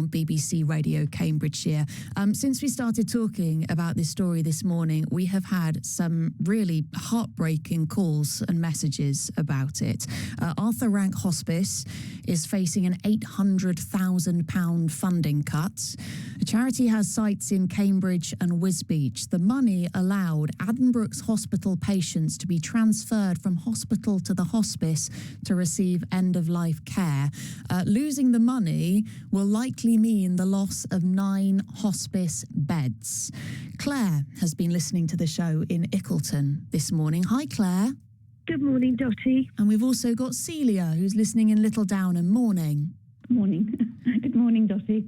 on BBC Radio Cambridgeshire. Since we started talking about this story this morning, we have had some really heartbreaking calls and messages about it. Arthur Rank Hospice is facing an £800,000 funding cut. The charity has sites in Cambridge and Wisbech. The money allowed Addenbrooke's hospital patients to be transferred from hospital to the hospice to receive end-of-life care. Losing the money will likely mean the loss of 9 hospice beds. Claire has been listening to the show in Ickleton this morning. Hi, Claire. Good morning, Dotty. And we've also got Celia, who's listening in Little Downham. Morning. Morning. Good morning, Dotty.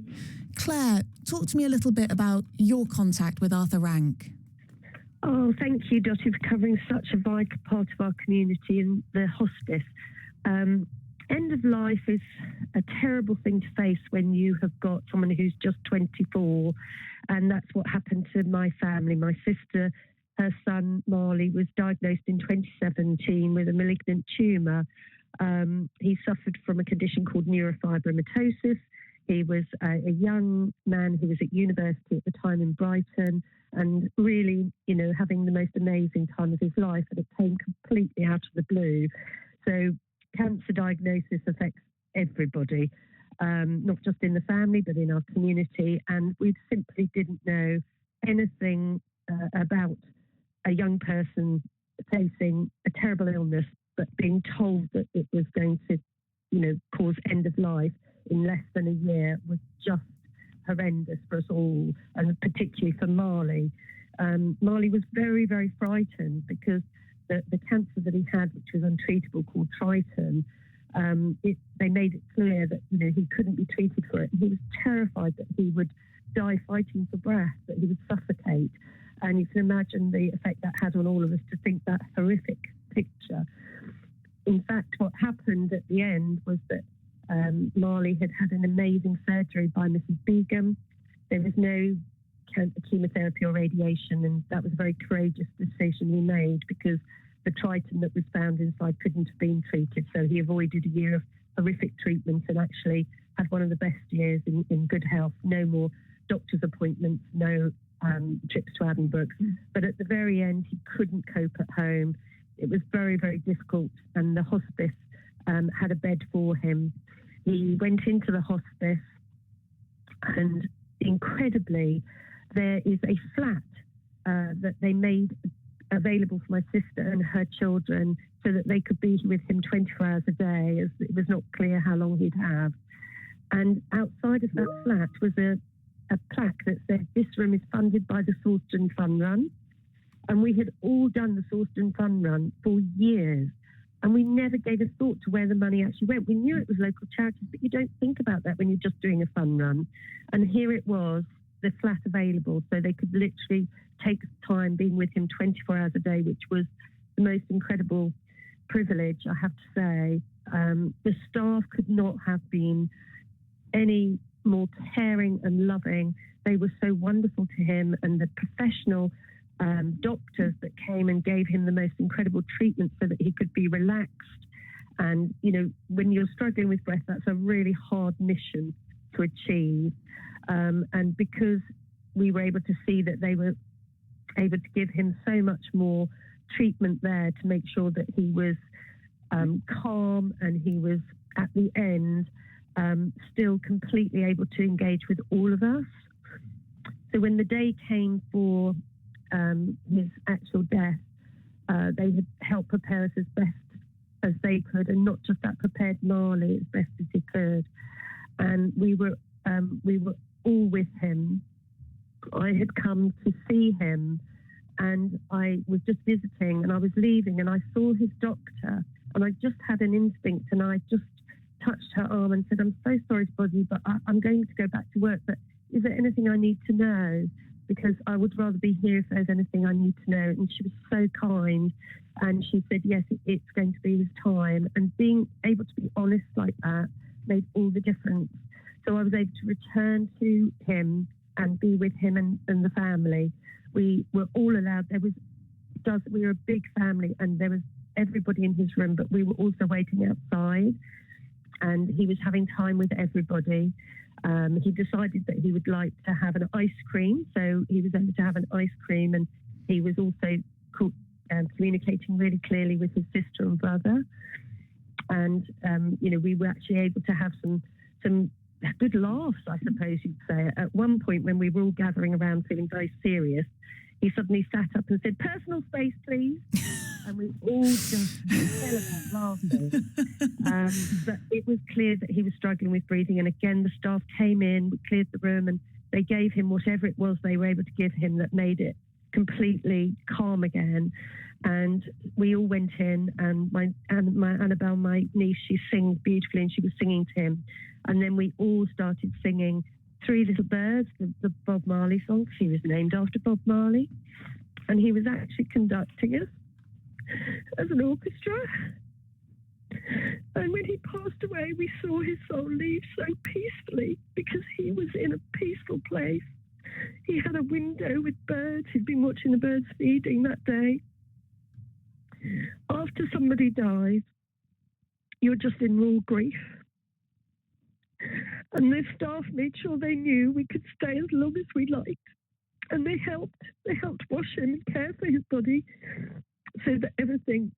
Claire, talk to me a little bit about your contact with Arthur Rank. Oh, thank you, Dotty, for covering such a vital part of our community and the hospice. End of life is a terrible thing to face when you have got someone who's just 24, and that's what happened to my family. My sister, her son Marley, was diagnosed in 2017 with a malignant tumour. He suffered from a condition called neurofibromatosis. He was a young man who was at university at the time in Brighton and really, having the most amazing time of his life, and it came completely out of the blue. So cancer diagnosis affects everybody, not just in the family, but in our community. And we simply didn't know anything about a young person facing a terrible illness, but being told that it was going to, cause end of life in less than a year was just horrendous for us all, and particularly for Marley. Marley was very, very frightened because the cancer that he had, which was untreatable, called Triton, they made it clear that he couldn't be treated for it. He was terrified that he would die fighting for breath, that he would suffocate. And you can imagine the effect that had on all of us to think that horrific picture. In fact, what happened at the end was that Marley had an amazing surgery by Mrs. Begum. There was no chemotherapy or radiation, and that was a very courageous decision he made because the Triton that was found inside couldn't have been treated. So he avoided a year of horrific treatment and actually had one of the best years in good health. No more doctor's appointments, no trips to Addenbrooke's. But at the very end, he couldn't cope at home. It was very, very difficult, and the hospice had a bed for him. He went into the hospice, and incredibly, there is a flat that they made available for my sister and her children so that they could be with him 24 hours a day, as it was not clear how long he'd have. And outside of that flat was a plaque that said, "This room is funded by the Sawston Fun Run." And we had all done the Sawston Fun Run for years. And we never gave a thought to where the money actually went. We knew it was local charities, but you don't think about that when you're just doing a fun run. And here it was, the flat available, so they could literally take time being with him 24 hours a day, which was the most incredible privilege, I have to say. The staff could not have been any more caring and loving. They were so wonderful to him, and the professional doctors that came and gave him the most incredible treatment so that he could be relaxed. And, when you're struggling with breath, that's a really hard mission to achieve. And because we were able to see that they were able to give him so much more treatment there to make sure that he was calm, and he was at the end still completely able to engage with all of us. So when the day came for his actual death, they had helped prepare us as best as they could, and not just that, prepared Marley as best as he could. And we were all with him. I had come to see him, and I was just visiting, and I was leaving, and I saw his doctor, and I just had an instinct, and I just touched her arm and said, "I'm so sorry to bother you, but I'm going to go back to work, but is there anything I need to know? Because I would rather be here if there's anything I need to know." And she was so kind, and she said, "Yes, it's going to be his time." And being able to be honest like that made all the difference. So I was able to return to him and be with him and the family. We were all allowed. We were a big family, and there was everybody in his room, but we were also waiting outside, and he was having time with everybody. He decided that he would like to have an ice cream, so he was able to have an ice cream, and he was also communicating really clearly with his sister and brother. And we were actually able to have some good laughs, I suppose you'd say. At one point, when we were all gathering around feeling very serious, he suddenly sat up and said, "Personal space, please." And we all just fell apart laughing. But it was clear that he was struggling with breathing. And again, the staff came in, we cleared the room, and they gave him whatever it was they were able to give him that made it completely calm again. And we all went in, and my Annabelle, my niece, she sings beautifully, and she was singing to him. And then we all started singing Three Little Birds, the Bob Marley song. She was named after Bob Marley. And he was actually conducting us as an orchestra. And when he passed away, we saw his soul leave so peacefully, because he was in a peaceful place. He had a window with birds. He'd been watching the birds feeding that day. After somebody dies, you're just in raw grief. And the staff made sure they knew we could stay as long as we liked. And they helped wash him and care for his body so that everything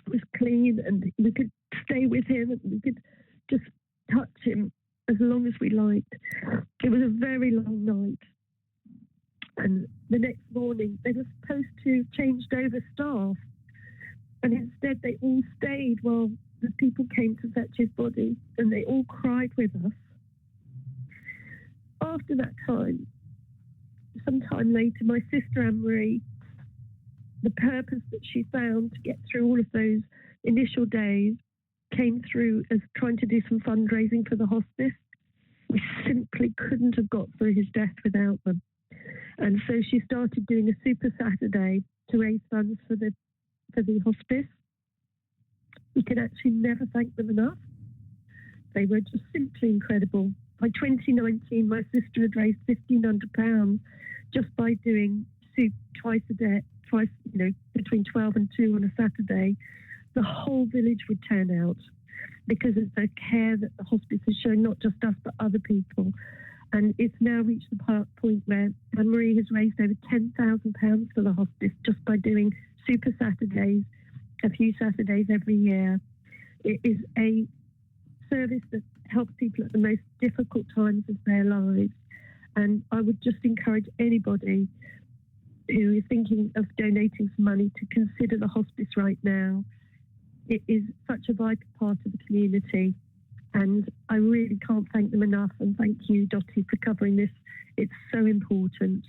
was clean, and we could stay with him, and we could just touch him as long as we liked. It was a very long night. And the next morning, they were supposed to have changed over staff. And instead, they all stayed while the people came to fetch his body, and they all cried with us. After that time, sometime later, my sister Anne-Marie, the purpose that she found to get through all of those initial days came through as trying to do some fundraising for the hospice. We simply couldn't have got through his death without them. And so she started doing a Super Saturday to raise funds for the hospice. We can actually never thank them enough. They were just simply incredible. By 2019, my sister had raised £1,500 just by doing soup twice a day, between 12 and 2 on a Saturday. The whole village would turn out because of the care that the hospice has shown, not just us, but other people. And it's now reached the point where Anne-Marie has raised over £10,000 for the hospice just by doing Super Saturdays, a few Saturdays every year. It is a service that helps people at the most difficult times of their lives. And I would just encourage anybody who is thinking of donating some money to consider the hospice right now. It is such a vital part of the community. And I really can't thank them enough. And thank you, Dotty, for covering this. It's so important.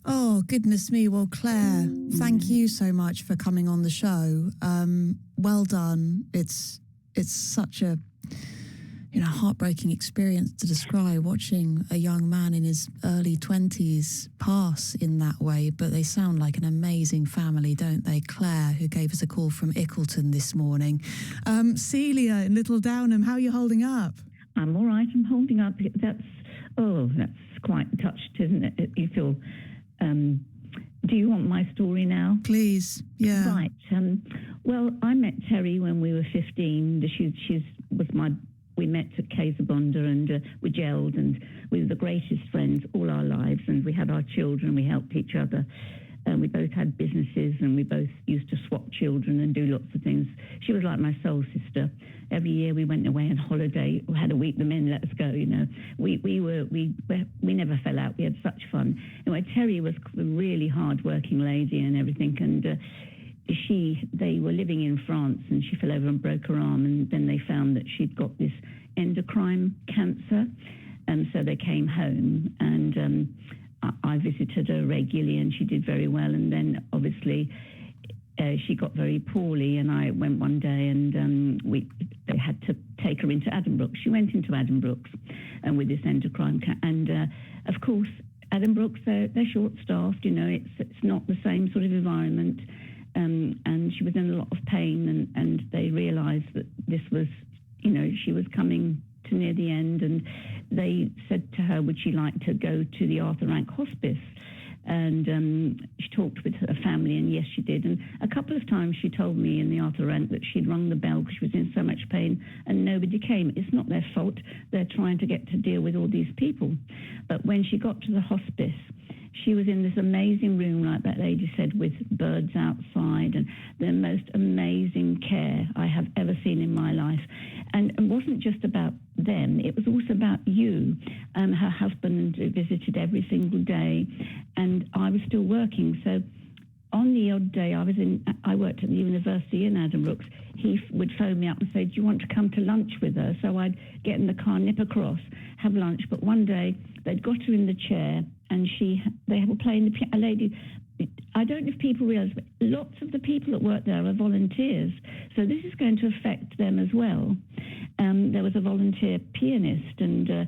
Oh, goodness me. Well, Claire, thank you so much for coming on the show. Well done. It's such a heartbreaking experience to describe, watching a young man in his early 20s pass in that way. But they sound like an amazing family, don't they? Claire, who gave us a call from Ickleton this morning. Celia in Little Downham, how are you holding up? I'm all right. I'm holding up. That's quite touched, isn't it? You feel... do you want my story now? Please, yeah. Right. Well, I met Terry when we were 15. We met at Casabonda, and we gelled, and we were the greatest friends all our lives, and we had our children, we helped each other. We both had businesses, and we both used to swap children and do lots of things. She was like my soul sister. Every year we went away on holiday. We had a week, the men let us go, We never fell out. We had such fun. Anyway, Terry was a really hard-working lady and everything, and they were living in France, and she fell over and broke her arm, and then they found that she'd got this endocrine cancer, and so they came home, and I visited her regularly, and she did very well. And then obviously she got very poorly, and I went one day, and they had to take her into Addenbrooke's. She went into Addenbrooke's, and with this endocrine and of course Addenbrooke's, they're short-staffed. It's not the same sort of environment. And she was in a lot of pain, and they realised that this was, she was coming to near the end, and they said to her, would she like to go to the Arthur Rank Hospice? And she talked with her family, and yes, she did. And a couple of times she told me in the Arthur Rank that she'd rung the bell because she was in so much pain and nobody came. It's not their fault. They're trying to get to deal with all these people. But when she got to the hospice, she was in this amazing room, like that lady said, with birds outside and the most amazing care I have ever seen in my life. And it wasn't just about them, it was also about you. Her husband visited every single day, and I was still working. So on the odd day I worked at the university in Addenbrooke's, he would phone me up and say, do you want to come to lunch with her? So I'd get in the car, nip across, have lunch. But one day they'd got her in the chair, and they were playing the piano. A lady, I don't know if people realise, but lots of the people that work there are volunteers. So this is going to affect them as well. There was a volunteer pianist, and,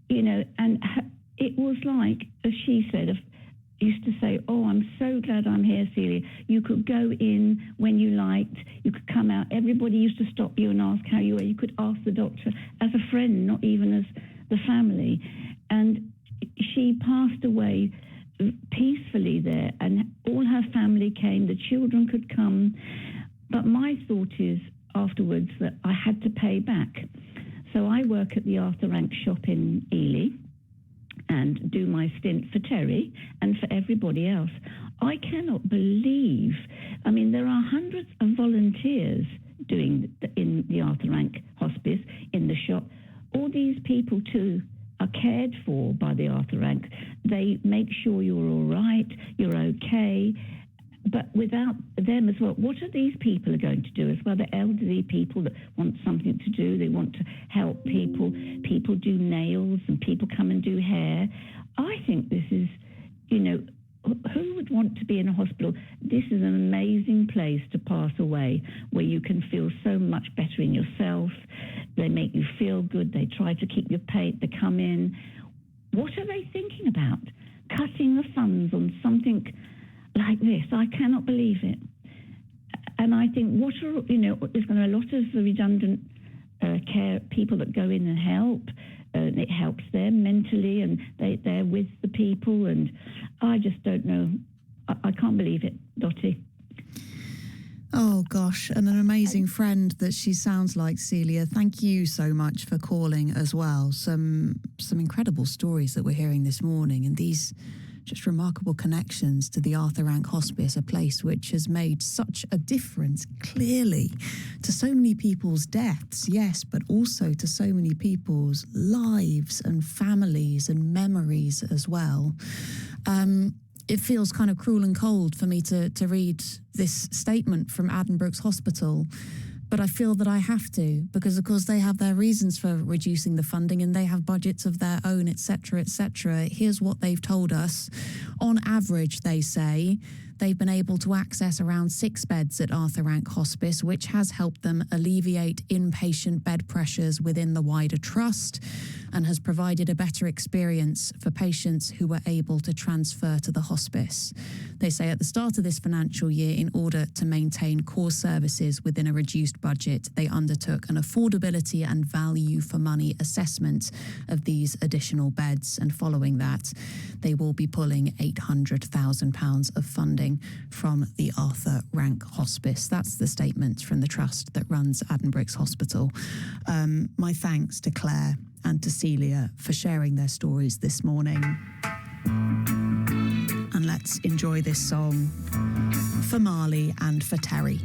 it was like, as she said, used to say, oh, I'm so glad I'm here, Celia. You could go in when you liked. You could come out. Everybody used to stop you and ask how you were. You could ask the doctor as a friend, not even as the family. And she passed away peacefully there, and all her family came. The children could come. But my thought is afterwards that I had to pay back. So I work at the Arthur Rank shop in Ely and do my stint for Terry and for everybody else. I cannot believe, there are hundreds of volunteers doing in the Arthur Rank Hospice, in the shop. All these people too are cared for by the Arthur Rank. They make sure you're all right, you're okay. But without them as well, what are these people going to do as well? The elderly people that want something to do, they want to help people. People do nails and people come and do hair. I think this is, who would want to be in a hospital? This is an amazing place to pass away, where you can feel so much better in yourself. They make you feel good. They try to keep your pace. They come in. What are they thinking about? Cutting the funds on something like this. I cannot believe it. And I think there's going to be a lot of redundant care people that go in and help. It helps them mentally, and they're with the people. And I just don't know. I can't believe it, Dotty. Oh, gosh, and an amazing friend that she sounds like, Celia. Thank you so much for calling as well. Some incredible stories that we're hearing this morning, and these just remarkable connections to the Arthur Rank Hospice, a place which has made such a difference, clearly, to so many people's deaths, yes, but also to so many people's lives and families and memories as well. It feels kind of cruel and cold for me to read this statement from Addenbrooke's Hospital, but I feel that I have to, because of course they have their reasons for reducing the funding and they have budgets of their own, etc., etc. Here's what they've told us. On average, they say, they've been able to access around 6 beds at Arthur Rank Hospice, which has helped them alleviate inpatient bed pressures within the wider trust and has provided a better experience for patients who were able to transfer to the hospice. They say at the start of this financial year, in order to maintain core services within a reduced budget, they undertook an affordability and value for money assessment of these additional beds. And following that, they will be pulling £800,000 of funding from the Arthur Rank Hospice. That's the statement from the trust that runs Addenbrooke's Hospital. My thanks to Claire and to Celia for sharing their stories this morning. And let's enjoy this song for Marley and for Terry.